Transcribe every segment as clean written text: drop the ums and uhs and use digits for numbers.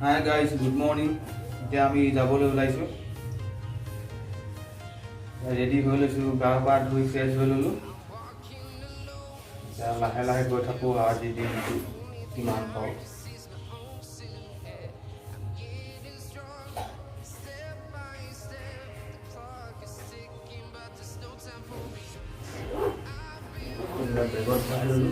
Hi guys, good morning. এতিয়া আমি যাবলৈ ওলাইছো। ৰেডি হৈ লৈছো, গা পা ধুই ফ্ৰেছ হৈ ললো। এতিয়া লাহে লাহে গৈ থাকো আজি দিনটো কিমান পাওঁ। বেগত ভৰাই ললো।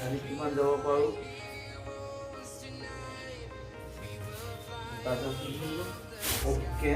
আজি কিমান যাব পাৰোঁ অ'কে।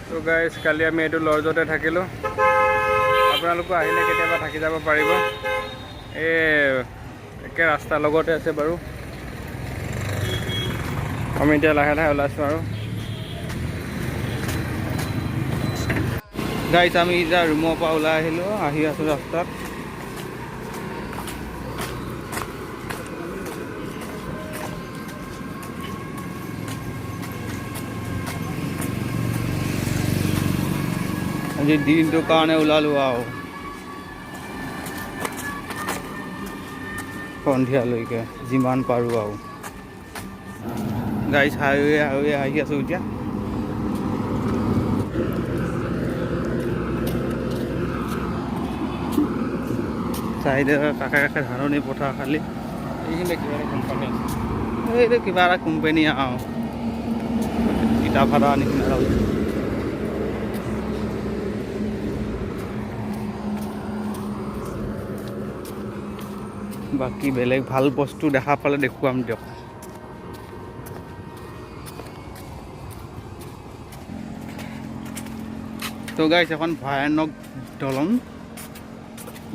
তো গাইজ কালি আমি এইটো লজতে থাকিলোঁ। আপোনালোকো আহিলে কেতিয়াবা থাকি যাব পাৰিব। এই একে ৰাস্তাৰ লগতে আছে বাৰু। আমি এতিয়া লাহে লাহে ওলাইছোঁ আৰু গাইজ আমি এতিয়া ৰুমৰ পৰা ওলাই আহিলোঁ, আহি আছোঁ ৰাস্তাত। আজি দিনটোৰ কাৰণে ওলালোঁ আৰু সন্ধিয়ালৈকে যিমান পাৰোঁ আৰু গাড়ী হাইৱে আহি আছোঁ এতিয়া। চাইডে কাষে কাষে ধাননি পথাৰ খালি। এইখিনিতে কিবা এটা কোম্পানী আছে, এইটো কিবা এটা কোম্পানী আৰু ইটা ভাড়া নিচিনা লাগে। বাকী বেলেগ ভাল বস্তু দেখা পালে দেখুৱাম দিয়ক। তো গাইছ এখন ভয়ানক দলং,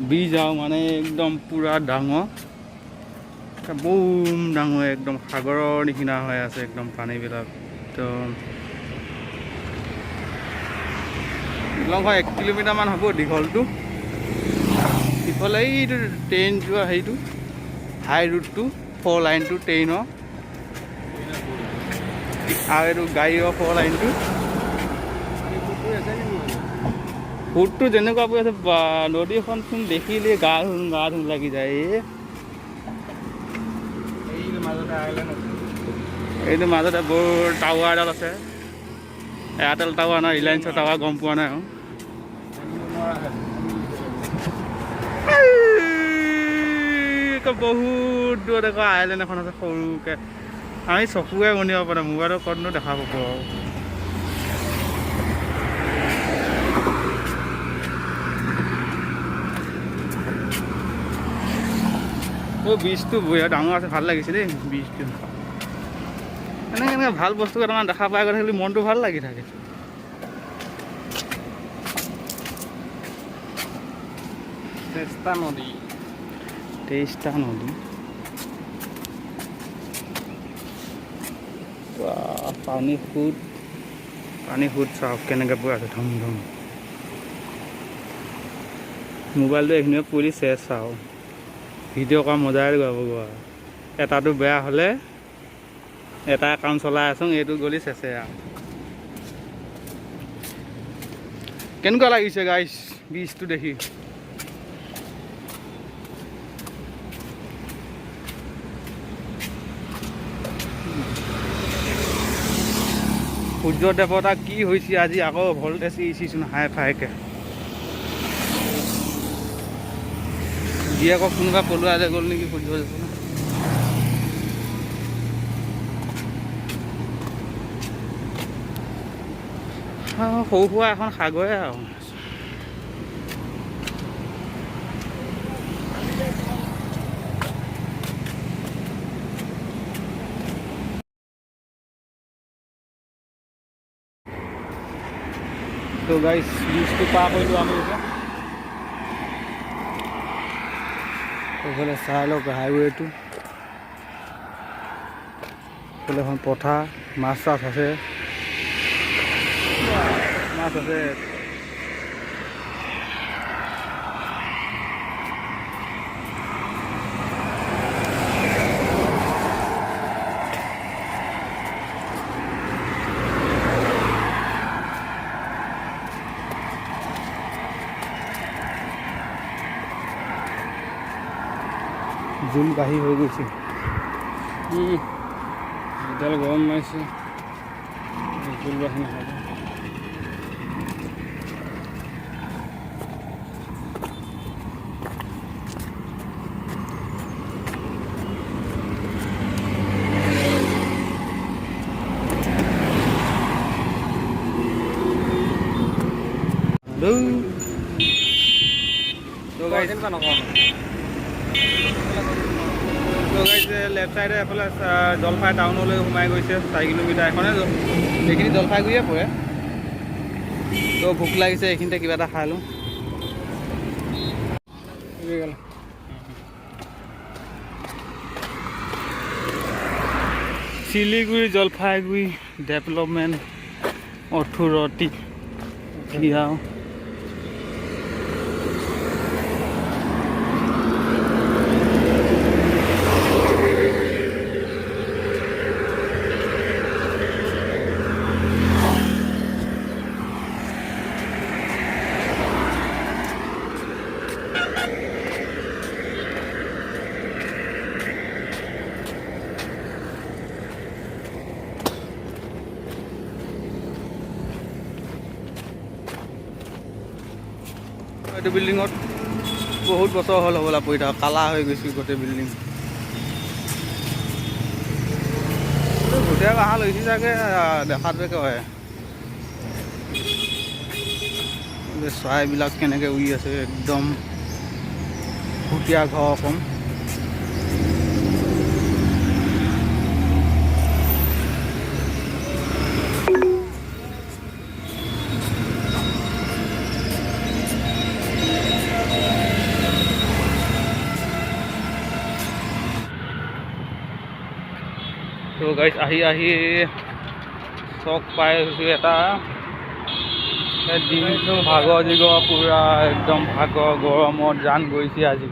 ব্ৰিজ আৰু মানে একদম পুৰা ডাঙৰ, বম ডাঙৰ, একদম সাগৰৰ নিচিনা হৈ আছে একদম পানীবিলাক। তো দলংখন 1 কিলোমিটাৰমান হ'ব দীঘলটো। ইফালে এইটো ট্ৰেইন যোৱা হেৰিটো হাই ৰোডটো 4 লাইনটো ট্ৰেইনৰ, আৰু এইটো গাড়ীৰ 4 লাইনটো। ফুটটো যেনেকুৱা পৰি আছে বা নদীখনচোন দেখিলে গা ধুম লাগি যায়। এইটো মাজতে বৰ টাৱাৰ এডাল আছে, এয়াৰটেল টাৱাৰ নাই, ৰিলায়েন্সৰ টাৱাৰ গম পোৱা নাই আৰু। বহুত দূৰত আকৌ আইলেণ্ড এখন আছে সৰুকৈ, আমি চকুৱে গনিব পৰা, মোবাইলত ক'তনো দেখা পাব আৰু। বীজটো বঢ়িয়া ডাঙৰ আছে, ভাল লাগিছে দেই বীজটো। এনেকৈ ভাল বস্তু কেইটামান দেখা পাই গৈ থাকিলে মনটো ভাল লাগি থাকে। তেষ্টা নদী পানী সুত চাওক কেনেকৈ পৰি আছে ধম ধম। মোবাইলটো এইখিনিয়ে পৰি চেচ চাওঁ, ভিডিঅ' কৰা মজাই গাব গোৱা। এটাটো বেয়া হ'লে এটা একাউণ্ট চলাই আছোঁ, এইটো গ'লি চেচে আৰু। কেনেকুৱা লাগিছে গাইছ বীজটো দেখি? সূৰ্য দেৱতা কি হৈছে আজি, আকৌ ভল্টেজ ইচিচোন হাই ফাইকে দিয়ে। আকৌ কোনোবা পলুৱাই লৈ গ'ল নেকি সূৰ্য দেৱতা। সৰু সুৰা এখন সাগৰে আৰু। তো গাইছ ব্ৰিজটো পাৰ কৰিলোঁ আমি এতিয়া। এইফালে চাই লওক হাইৱেটো, এইফালে এখন পথাৰ, মাছ চাছ আছে, মাছ আছে। জোল বাঢ়ি হৈ গৈছে, এডাল গৰম মাৰিছে, জোল বাঢ়ি নাখাব। লেফ্ট চাইডে এফালে জলফাই টাউনলৈ সোমাই গৈছে 4 কিলোমিটাৰ, এখনে সেইখিনি জলফাইগুৰিয়ে পৰে। তো ভোক লাগিছে, এইখিনিতে কিবা এটা খাই লওঁ। শিলিগুৰি জলফাইগুৰি ডেভেলপমেণ্ট অথৰিটি কিয়াও। এইটো বিল্ডিঙত বহুত বছৰ হ'ল হ'বলা পৰি থকা, কালা হৈ গৈছে গোটেই বিল্ডিং। গোটেই কাহা লৈছে চাগে, দেখাটোকে হয়। চৰাইবিলাক কেনেকৈ উৰি আছে, একদম ভুটীয়া ঘৰ অকণ। তো গাইছ আহি চক পাই গৈছোঁ এটা। দিনটো ভাগৰ জিগৰ পূৰা একদম ভাগৰ, গৰমত জান গৈছে আজি।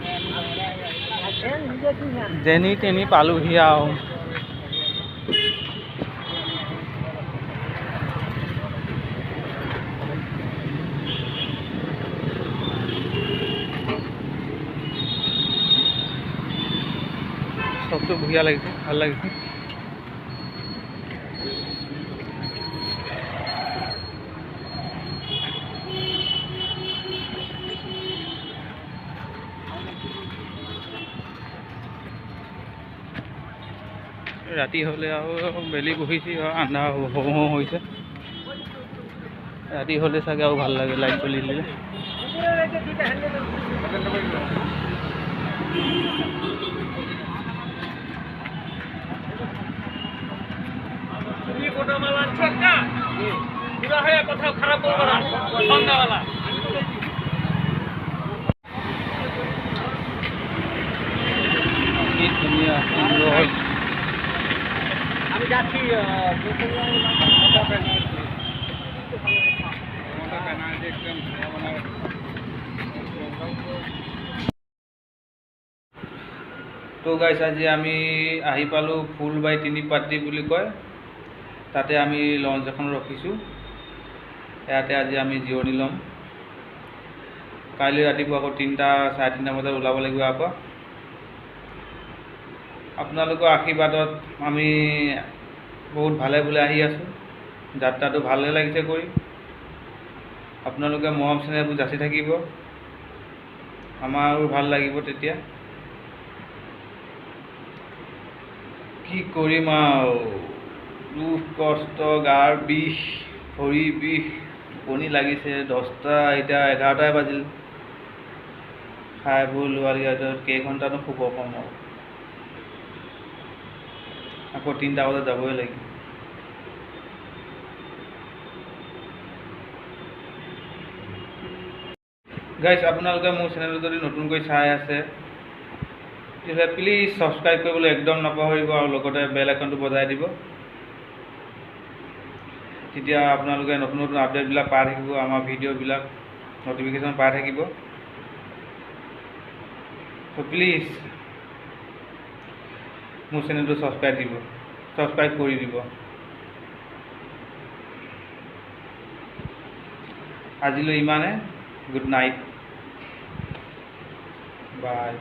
যেনি তেনি পালোহি আৰু। চবটো বঢ়িয়া লাগিছে, ভাল লাগিছে। ৰাতি হ'লে আৰু বেলি বহিছে, আন্ধাৰ হওঁ হৈছে। ৰাতি হ'লে চাগে আৰু ভাল লাগে লাইট জ্বলি দিলে। কি ধুনীয়া সুন্দৰ। আমি যাচ্ছি তো গাইছ আজি আমি আহি পালোঁ ফুলবাৰী তিনিপাতি বুলি কয়, তাতে আমি লঞ্চ এখন ৰখিছোঁ। ইয়াতে আজি আমি জিৰণি ল'ম। কাইলৈ ৰাতিপুৱা আকৌ 3টা, 3:30 বজাত ওলাব লাগিব আকৌ। আপোনালোকৰ আশীৰ্বাদত আমি বহুত ভালে ভালে আহি আছোঁ। যাত্ৰাটো ভালে লাগিছে কৰি। আপোনালোকে মৰম চেনেহবোৰ যাচি থাকিব, আমাৰো ভাল লাগিব তেতিয়া। কি কৰিম আৰু, দুখ কষ্ট, গাৰ বিষ, ভৰি বিষ, টোপনি লাগিছে। 10টা, এতিয়া 11টাই বাজিল। খাই বৈ লোৱাৰ কেইঘণ্টানো শুব পাম আৰু। আকৌ 3টা বজাত যাবই লাগিব। গাইছ আপোনালোকে মোৰ চেনেলটো যদি নতুনকৈ চাই আছে, তেতিয়াহ'লে প্লিজ ছাবস্ক্ৰাইব কৰিবলৈ একদম নাপাহৰিব আৰু লগতে বেল আইকনটো বজাই দিব। তেতিয়া আপোনালোকে নতুন নতুন আপডেটবিলাক পাই থাকিব, আমাৰ ভিডিঅ'বিলাক নটিফিকেশ্যন পাই থাকিব। চ' প্লিজ মোৰ চেনেলটো ছাবস্ক্ৰাইব কৰি দিব। আজিলৈ ইমানে। গুড নাইট, বাই।